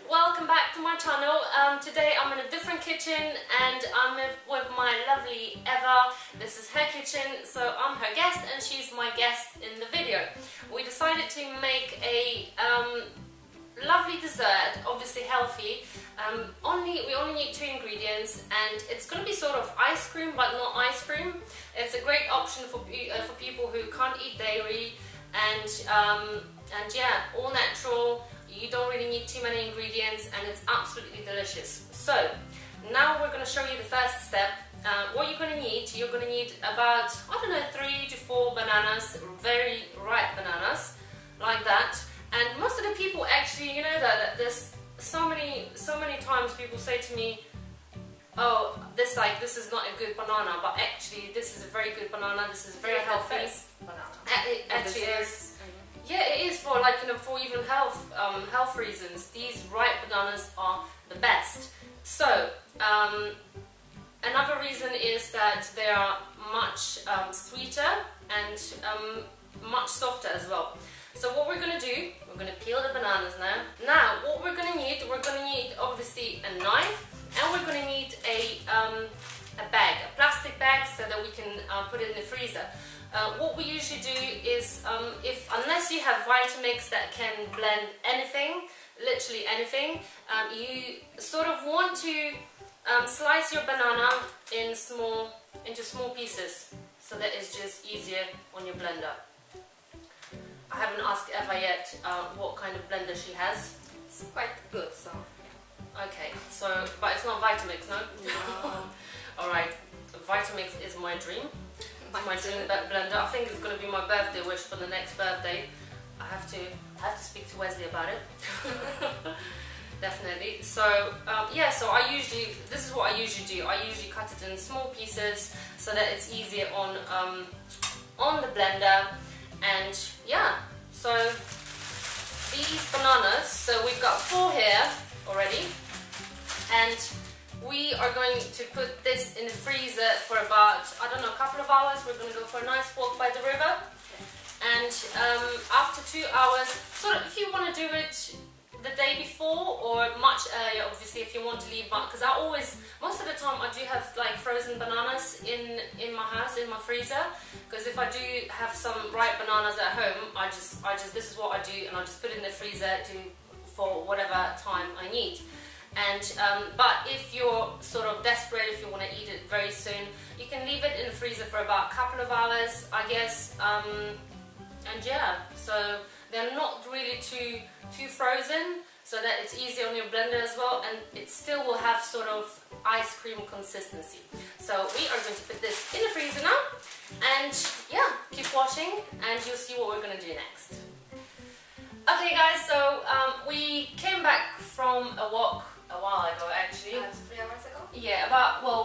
Welcome back to my channel. Today I'm in a different kitchen and I'm with my lovely Eva. This is her kitchen, so I'm her guest and she's my guest in the video. We decided to make a lovely dessert, obviously healthy. We only need 2 ingredients and it's going to be sort of ice cream but not ice cream. It's a great option for people who can't eat dairy and yeah, all natural. You don't really need too many ingredients and it's absolutely delicious. So now we're going to show you the first step. What you're going to need about, I don't know, 3 to 4 bananas, very ripe bananas, like that. And most of the people actually, you know that there's so many times people say to me, oh, this is not a good banana, but actually this is a very good banana, this is very healthy. It actually is. Yeah, it is for for even health reasons. These ripe bananas are the best. So another reason is that they are much sweeter and much softer as well. So what we're going to do, we're going to peel the bananas now. Now what we're going to need obviously a knife, and we're going to need a bag, a plastic bag, so that we can put it in the freezer. What we usually do is, unless you have Vitamix that can blend anything, literally anything, you sort of want to slice your banana into small pieces, so that it's just easier on your blender. I haven't asked Eva yet what kind of blender she has. It's quite good, so. Okay, so, but it's not Vitamix, no? No. Alright, Vitamix is my dream. My dream blender. I think it's going to be my birthday wish for the next birthday. I have to speak to Wesley about it. Definitely. So yeah, so this is what I usually do. I usually cut it in small pieces so that it's easier on the blender. And yeah, so these bananas, so we've got 4 here already, and we are going to put this in the freezer for about, I don't know, a couple of hours. We're going to go for a nice walk by the river. And after 2 hours, sort of, if you want to do it the day before or much earlier, obviously, if you want to leave, because most of the time I do have like frozen bananas in my house, in my freezer, because if I do have some ripe bananas at home, this is what I do, and I just put it in the freezer for whatever time I need. And but if you're sort of desperate, if you want to eat it very soon, you can leave it in the freezer for about a couple of hours, I guess. And yeah, so they're not really too frozen, so that it's easy on your blender as well, and it still will have sort of ice cream consistency. So we are going to put this in the freezer now, and yeah, keep watching and you'll see what we're going to do next. Okay guys, so we came back from a walk a while ago, actually. 3 hours ago? Yeah,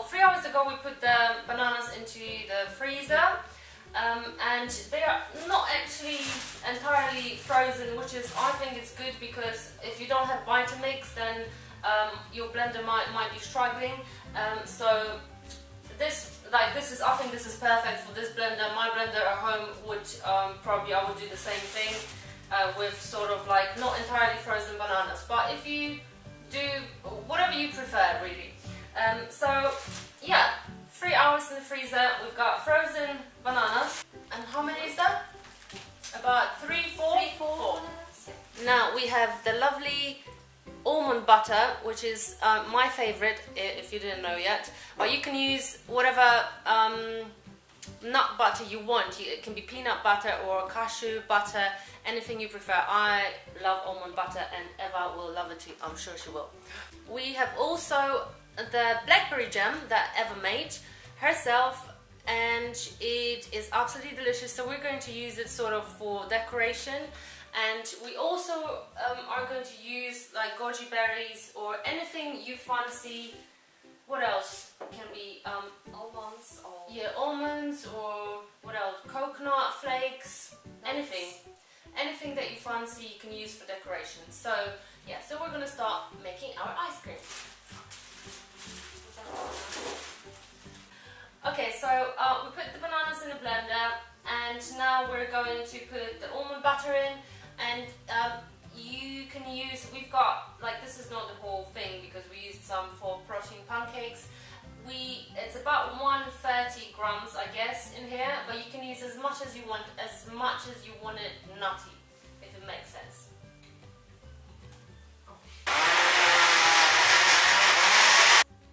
3 hours ago we put the bananas into the freezer, and they are not actually entirely frozen, which is, I think it's good, because if you don't have Vitamix, then your blender might be struggling. So I think this is perfect for this blender. My blender at home would I would do the same thing with sort of like not entirely frozen bananas, but if you do whatever you prefer, really. So yeah, 3 hours in the freezer. We've got frozen bananas, and how many is that? About 3, 4. Now we have the lovely almond butter, which is my favorite, if you didn't know yet. But you can use whatever nut butter you want. It can be peanut butter or cashew butter, anything you prefer. I love almond butter, and Eva will love it too. I'm sure she will. We have also the blackberry jam that Eva made herself, and it is absolutely delicious. So we're going to use it sort of for decoration, and we also are going to use like goji berries or anything you fancy. What else can be? Almonds or... Yeah, almonds, or what else? Coconut flakes, anything. Anything that you fancy you can use for decoration. So yeah, so we're going to start making our ice cream. Okay, so we put the bananas in the blender, and now we're going to put the almond butter in, and you can use, we've you've got, like, this is not the whole thing because we used some for protein pancakes. It's about 130 grams, I guess, in here, but you can use as much as you want it nutty, if it makes sense.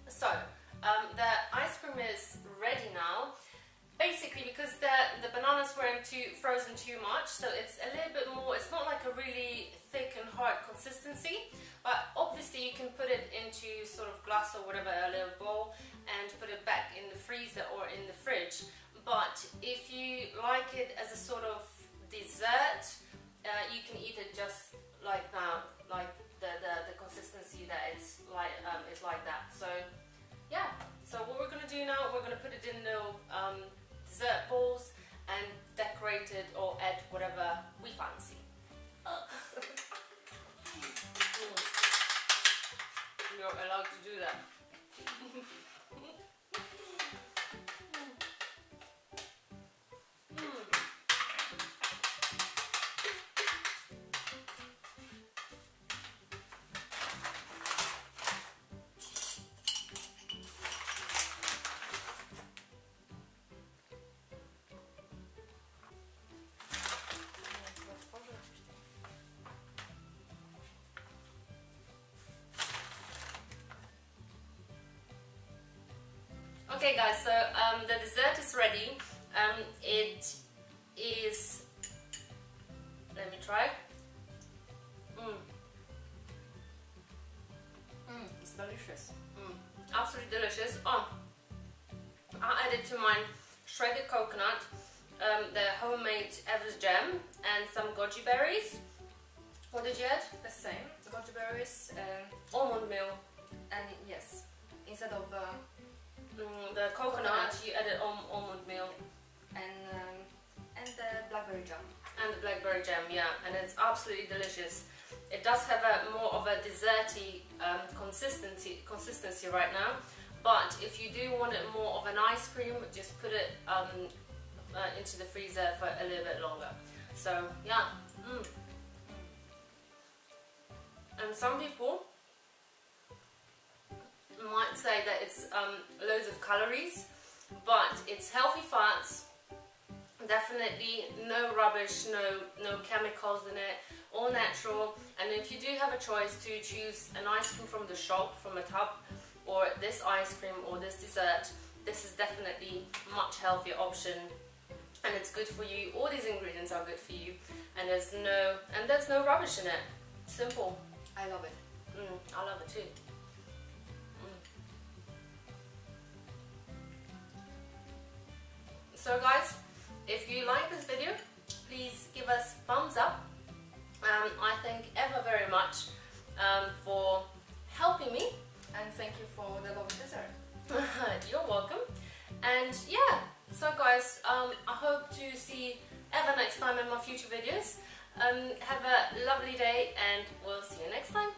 So, the ice cream is ready now. Basically, because the bananas weren't frozen too much, so it's a little bit more, it's not like a really thick and hard consistency, but obviously you can put it into sort of glass or whatever, a little bowl, and put it back in the freezer or in the fridge. But if you like it as a sort of dessert, you can eat it just like now, like the consistency that it's like is like that. So yeah, so what we're gonna do now, we're gonna put it in the dessert bowls and decorate it or add whatever we fancy. You're allowed to do that. Okay guys, so the dessert is ready. It is, let me try. It's delicious. Absolutely delicious. Oh, I added to mine shredded coconut, the homemade Everest jam, and some goji berries. What did you add? The same. Goji berries, Almond milk. and yes, instead of the coconut, you added almond milk. and the blackberry jam. And the blackberry jam, yeah, and it's absolutely delicious. It does have a more of a desserty consistency right now, but if you do want it more of an ice cream, just put it into the freezer for a little bit longer. So yeah. And some people might say that it's loads of calories, but it's healthy fats. Definitely no rubbish, no chemicals in it, all natural. And if you do have a choice to choose an ice cream from the shop, from a tub, or this ice cream or this dessert, this is definitely a much healthier option, and it's good for you. All these ingredients are good for you, and there's no rubbish in it. Simple. I love it. I love it too. So guys, if you like this video, please give us thumbs up. I thank Eva very much for helping me. And thank you for the lovely dessert. You're welcome. And yeah, so guys, I hope to see Eva next time in my future videos. Have a lovely day, and we'll see you next time.